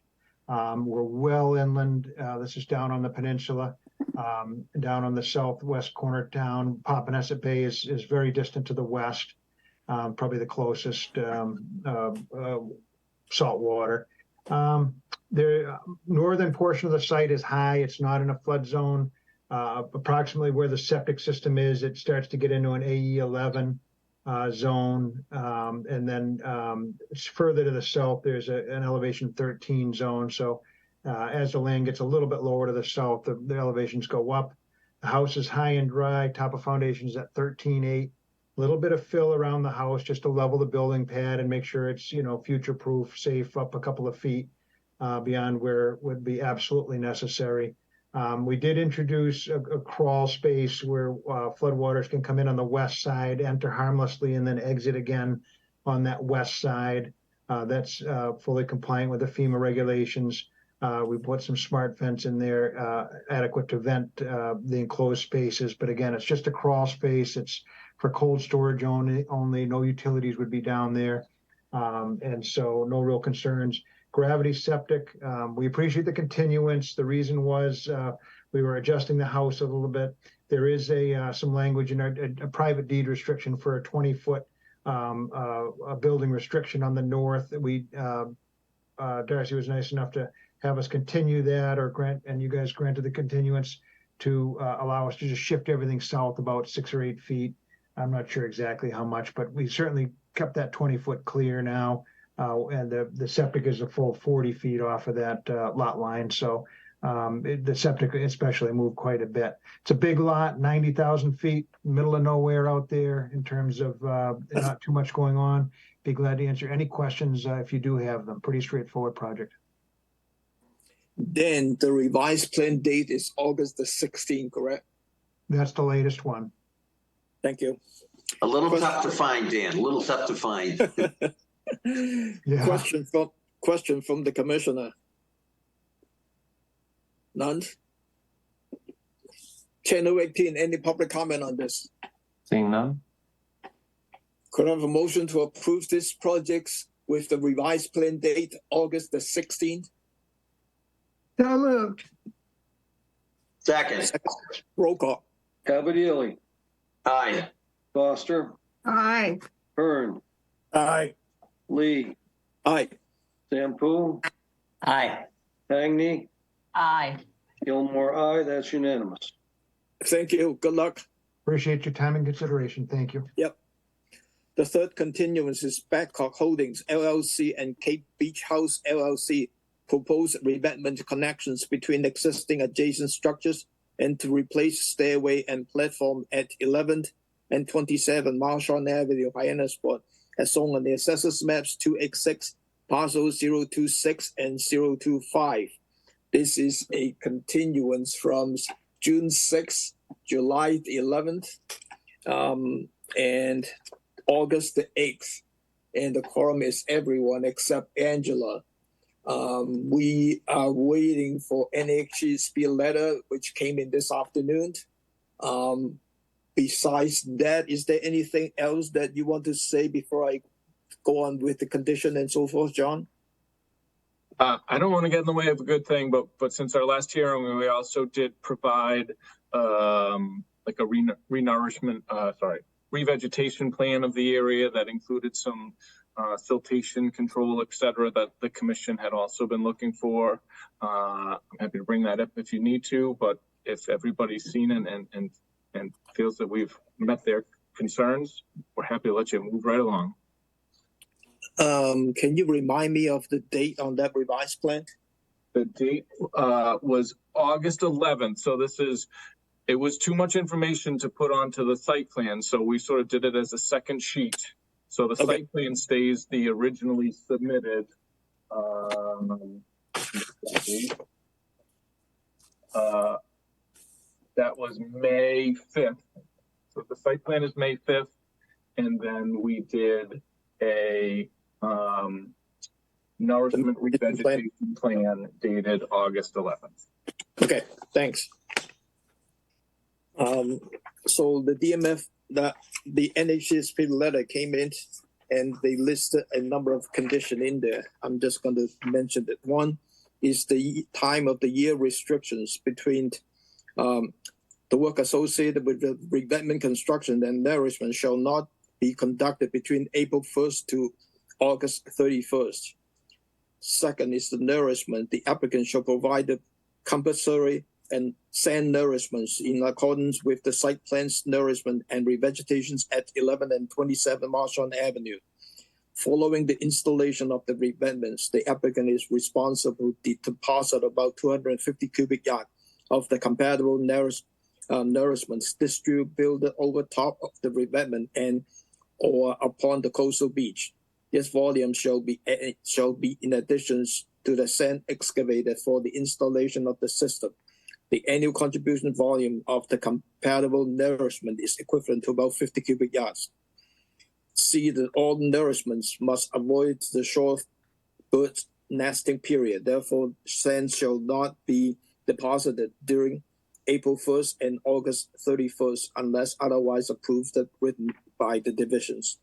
We're well inland. This is down on the peninsula, down on the southwest corner of town. Papaneset Bay is very distant to the west, probably the closest salt water. The northern portion of the site is high. It's not in a flood zone. Approximately where the septic system is, it starts to get into an AE 11 zone. And then it's further to the south, there's an elevation 13 zone. So as the land gets a little bit lower to the south, the elevations go up. The house is high and dry. Top of foundation is at 13.8. A little bit of fill around the house just to level the building pad and make sure it's, future-proof, safe, up a couple of feet beyond where it would be absolutely necessary. We did introduce a crawl space where floodwaters can come in on the west side, enter harmlessly, and then exit again on that west side. That's fully compliant with the FEMA regulations. We put some smart fence in there, adequate to vent the enclosed spaces. But again, it's just a crawl space. It's for cold storage only. No utilities would be down there. And so no real concerns. gravity septic. We appreciate the continuance. The reason was we were adjusting the house a little bit. There is some language in a private deed restriction for a 20-foot building restriction on the north. Darcy was nice enough to have us continue that, and you guys granted the continuance to allow us to just shift everything south about 6 or 8 feet. I'm not sure exactly how much, but we certainly kept that 20-foot clear now. And the septic is a full 40 feet off of that lot line. So the septic especially moved quite a bit. It's a big lot, 90,000 feet, middle of nowhere out there in terms of not too much going on. Be glad to answer any questions if you do have them. Pretty straightforward project. Then the revised plan date is August the 16th, correct? That's the latest one. Thank you. A little tough to find, Dan, a little tough to find. Yeah. Question from the commissioner. None? Channel 18, any public comment on this? Seeing none? Could I have a motion to approve this project with the revised plan date, August the 16th? So moved. Second. Roll call. Cavalieri, Aye. Foster, Aye. Hearn, Aye. Lee, Aye. Sampool, Aye. Hagney, Aye. Gilmore, aye. That's unanimous. Thank you. Good luck. Appreciate your time and consideration. Thank you. Yep. The third continuance is Badcock Holdings LLC and Cape Beach House LLC proposed revetment connections between existing adjacent structures and to replace stairway and platform at 11th and 27 Marshall Avenue, Hyannisport, as shown on the assessors maps 286, parcels 026 and 025. This is a continuance from June 6th, July 11th, and August the 8th. And the quorum is everyone except Angela. We are waiting for NHC's letter, which came in this afternoon. Besides that, is there anything else that you want to say before I go on with the condition and so forth, John? I don't want to get in the way of a good thing, but since our last hearing, we also did provide like a revegetation plan of the area that included some siltation control, et cetera, that the commission had also been looking for. I'm happy to bring that up if you need to, but if everybody's seen it and feels that we've met their concerns, we're happy to let you move right along. Can you remind me of the date on that revised plan? The date was August 11th. So it was too much information to put onto the site plan. So we sort of did it as a second sheet. So the site plan stays the originally submitted. That was May 5th. So the site plan is May 5th. And then we did a nourishment revegetation plan dated August 11th. Okay, thanks. So the DMF, the NHSP letter came in and they listed a number of conditions in there. I'm just going to mention that. One is the time of the year restrictions between the work associated with the revetment construction and nourishment shall not be conducted between April 1st to August 31st. Second is the nourishment. The applicant shall provide the compulsory and sand nourishments in accordance with the site plan's nourishment and revegetations at 11 and 27 Marshall Avenue. Following the installation of the revetments, the applicant is responsible to deposit about 250 cubic yards of the compatible nourishments distributed over top of the revetment and or upon the coastal beach. This volume shall be in addition to the sand excavated for the installation of the system. The annual contribution volume of the compatible nourishment is equivalent to about 50 cubic yards. C, that all nourishments must avoid the short bird nesting period. Therefore, sand shall not be deposited during April 1st and August 31st unless otherwise approved and written by the divisions.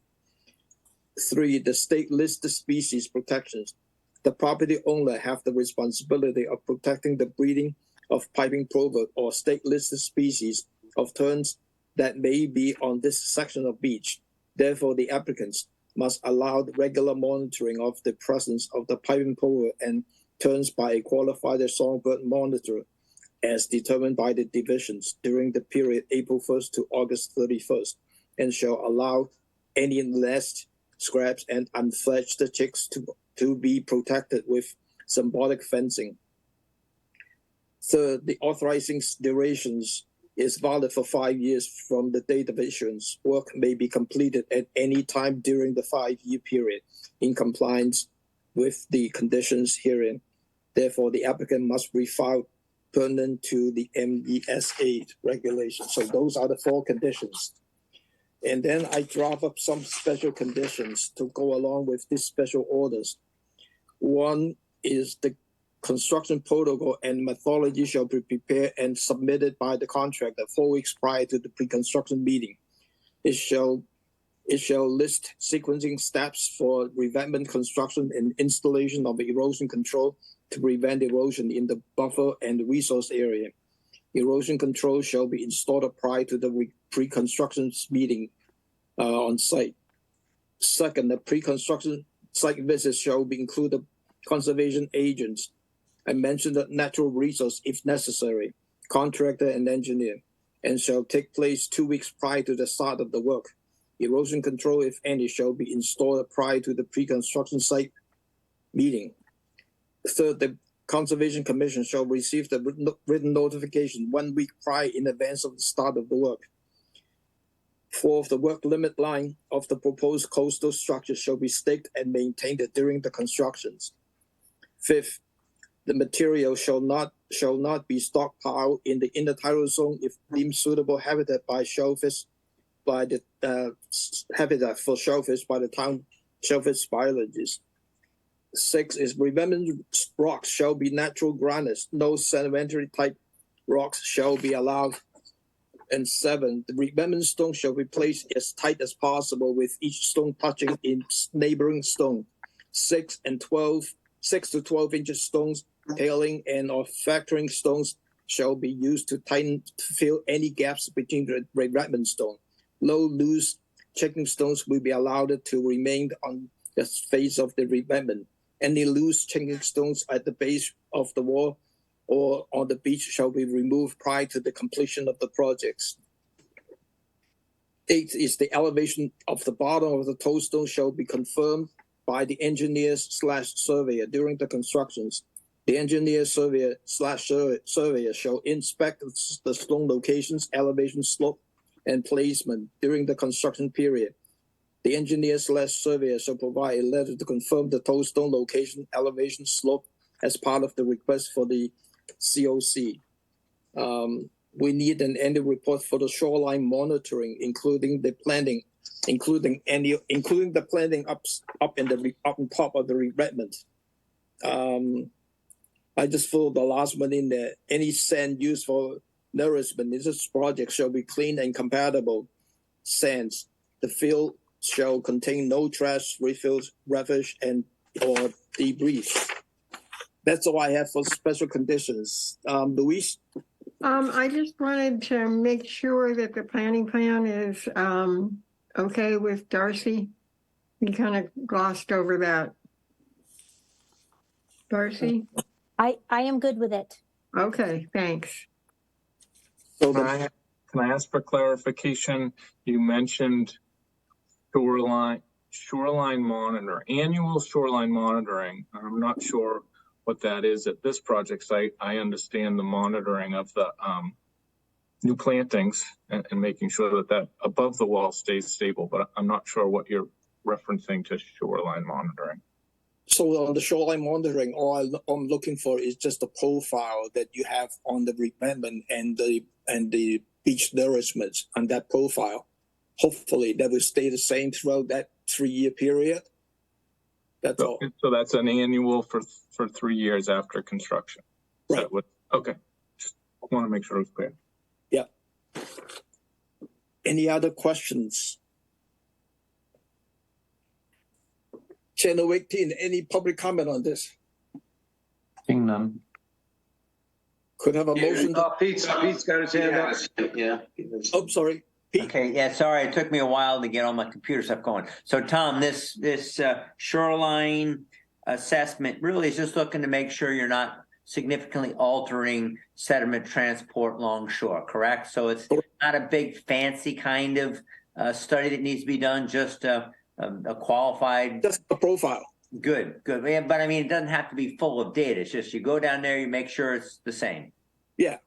3, the state listed species protections The property owner have the responsibility of protecting the breeding of piping plover or state-listed species of terns that may be on this section of beach. Therefore, the applicants must allow the regular monitoring of the presence of the piping plover and terns by a qualified songbird monitor as determined by the divisions during the period April 1st to August 31st, and shall allow any nest, scraps, and unfledged chicks to be protected with symbolic fencing. Third, the authorizing durations is valid for 5 years from the date of issuance. Work may be completed at any time during the 5-year period in compliance with the conditions herein. Therefore, the applicant must refile pertinent to the MESA regulations. So those are the 4 conditions. And then I draft up some special conditions to go along with these special orders. One is the construction protocol and methodology shall be prepared and submitted by the contractor 4 weeks prior to the pre-construction meeting. It shall list sequencing steps for revetment construction and installation of erosion control to prevent erosion in the buffer and the resource area. Erosion control shall be installed prior to the pre-construction meeting on site. Second, the pre-construction site visits shall be included conservation agents. I mentioned that natural resource if necessary, contractor and engineer, and shall take place 2 weeks prior to the start of the work. Erosion control, if any, shall be installed prior to the pre-construction site meeting. Third, the Conservation Commission shall receive the written notification 1 week prior in advance of the start of the work. Fourth, the work limit line of the proposed coastal structure shall be staked and maintained during the constructions. Fifth, the material shall not be stockpiled in the intertidal zone if deemed suitable habitat for shellfish by the town shellfish biologists. 6 is revetment rocks shall be natural granites. No sedimentary type rocks shall be allowed. And 7, the revetment stone shall be placed as tight as possible with each stone touching its neighboring stone. 6 to 12 inches stones, tailing and or factoring stones shall be used to fill any gaps between the revetment stone. Low, loose checking stones will be allowed to remain on the face of the revetment. Any loose checking stones at the base of the wall or on the beach shall be removed prior to the completion of the projects. 8 is the elevation of the bottom of the toadstone shall be confirmed by the engineer/surveyor during the constructions. The engineer/surveyor shall inspect the stone locations, elevation, slope, and placement during the construction period. The engineer/surveyor shall provide a letter to confirm the toadstone location, elevation, slope as part of the request for the COC. We need an annual report for the shoreline monitoring, including the planting up on top of the revetment. I just threw the last one in there. Any sand used for nourishment in this project shall be clean and compatible sands. The field shall contain no trash, refills, rubbish, and or debris. That's all I have for special conditions. Louise? I just wanted to make sure that the planning plan is okay with Darcy. We kind of glossed over that. Darcy? I am good with it. Okay, thanks. So Can I ask for clarification? You mentioned shoreline monitor, annual shoreline monitoring. I'm not sure what that is at this project site. I understand the monitoring of the new plantings and making sure that above the wall stays stable, but I'm not sure what you're referencing to shoreline monitoring. So on the shoreline monitoring, all I'm looking for is just the profile that you have on the revetment and the beach nourishment on that profile. Hopefully that will stay the same throughout that 3-year period. That's all. So that's an annual for 3 years after construction. Right. Okay. Just want to make sure it's clear. Yeah. Any other questions? Channel 18, any public comment on this? Seeing none. Could have a motion. Pete's got his hand up. Yeah. Oh, sorry. Pete. Okay, yeah, sorry, it took me a while to get all my computer stuff going. So Tom, this shoreline assessment really is just looking to make sure you're not significantly altering sediment transport longshore, correct? So it's not a big fancy kind of study that needs to be done, just a qualified. Just a profile. Good. Yeah, but I mean, it doesn't have to be full of data. It's just you go down there, you make sure it's the same. Yeah.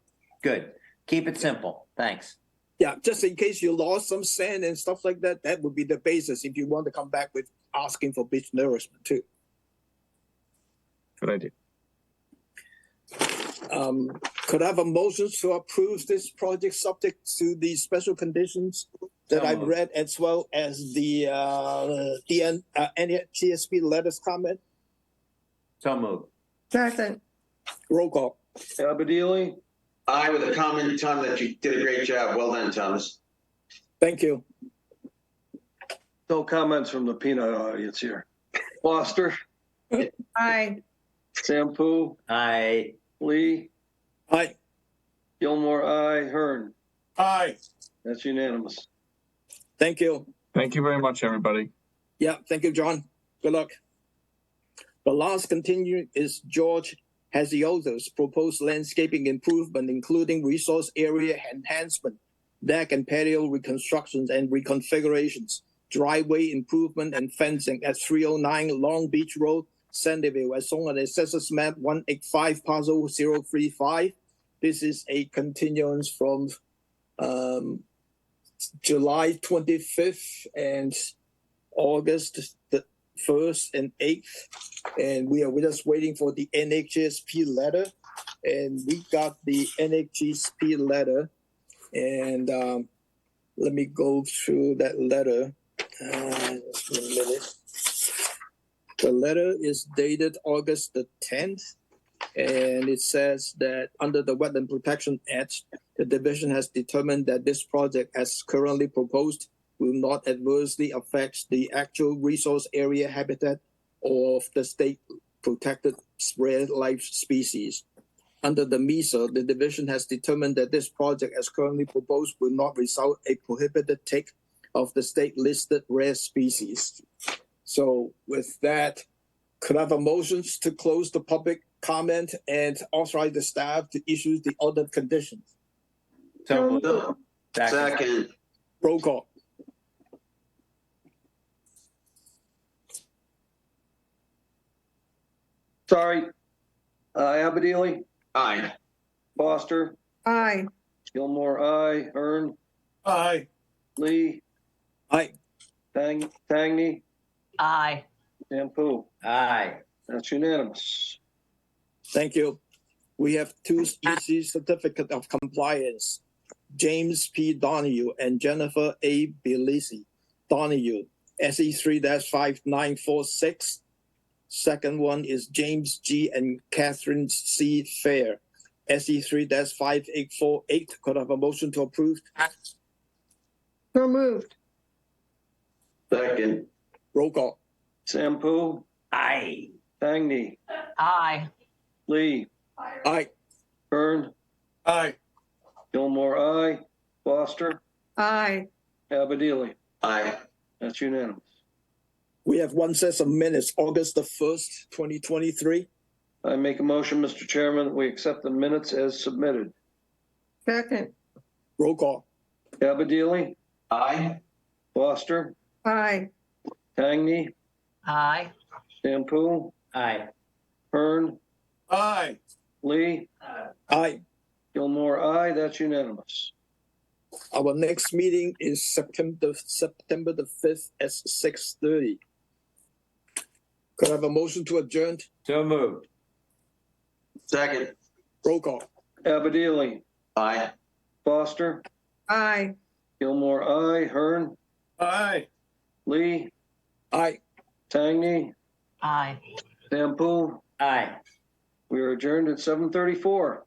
Good. Keep it simple. Thanks. Yeah, just in case you lost some sand and stuff like that, that would be the basis if you want to come back with asking for beach nourishment too. Good idea. Could I have a motion to approve this project subject to the special conditions that I've read, as well as the NHTSP letters comment? So moved. Second. Roll call. Abadili, I with a comment, Tom, that you did a great job. Well done, Thomas. Thank you. no comments from the peanut audience here. Foster, Aye. Sampu, Aye. Lee, Aye. Gilmore, aye, Hearn. Aye. That's unanimous. Thank you. Thank you very much, everybody. Yeah, thank you, John. Good luck. The last continuing is George Hasioto's proposed landscaping improvement, including resource area enhancement, deck and patio reconstructions and reconfigurations, driveway improvement and fencing at 309 Long Beach Road, Sandyville, as shown on the Assessors Map 185, Parcel 035. This is a continuance from July 25th and August the 1st and 8th. And we're just waiting for the NHSP letter. And we got the NHSP letter. And let me go through that letter. Just a minute. The letter is dated August the 10th. And it says that under the Wetland Protection Act, the division has determined that this project, as currently proposed, will not adversely affect the actual resource area habitat of the state protected rare life species. Under the MESA, the division has determined that this project, as currently proposed, will not result a prohibited take of the state listed rare species. So with that, could I have a motion to close the public comment and authorize the staff to issue the other conditions? So Second. Roll call. Sorry. Abadili, Aye. Foster, Aye. Gilmore, aye, Hearn, Aye. Lee, Aye. Tangney, Aye. Sampu. Aye. That's unanimous. Thank you. We have two EC certificate of compliance. James P. Donahue and Jennifer A. Belisi. Donahue, SE3-5946. Second one is James G. and Catherine C. Fair, SE3-5848. Could I have a motion to approve? So moved. Second. Roll call. Sampu, Aye. Tangney, Aye. Lee, Aye. Hearn, Aye. Gilmore, aye, Foster, Aye. Abadili. Aye. That's unanimous. We have one set of minutes, August the 1st, 2023. I make a motion, Mr. Chairman, that we accept the minutes as submitted. Second. Roll call. Abadili, Aye. Foster, Aye. Tangney, Aye. Sampu, Aye. Hearn, Aye. Lee, Aye. Gilmore, aye. That's unanimous. Our next meeting is September the 5th at 6:30. Could I have a motion to adjourn? So moved. Second. Roll call. Abadili, Aye. Foster, Aye. Gilmore, aye, Hearn, Aye. Lee, Aye. Tangney, Aye. Sampu. Aye. We are adjourned at 7:34.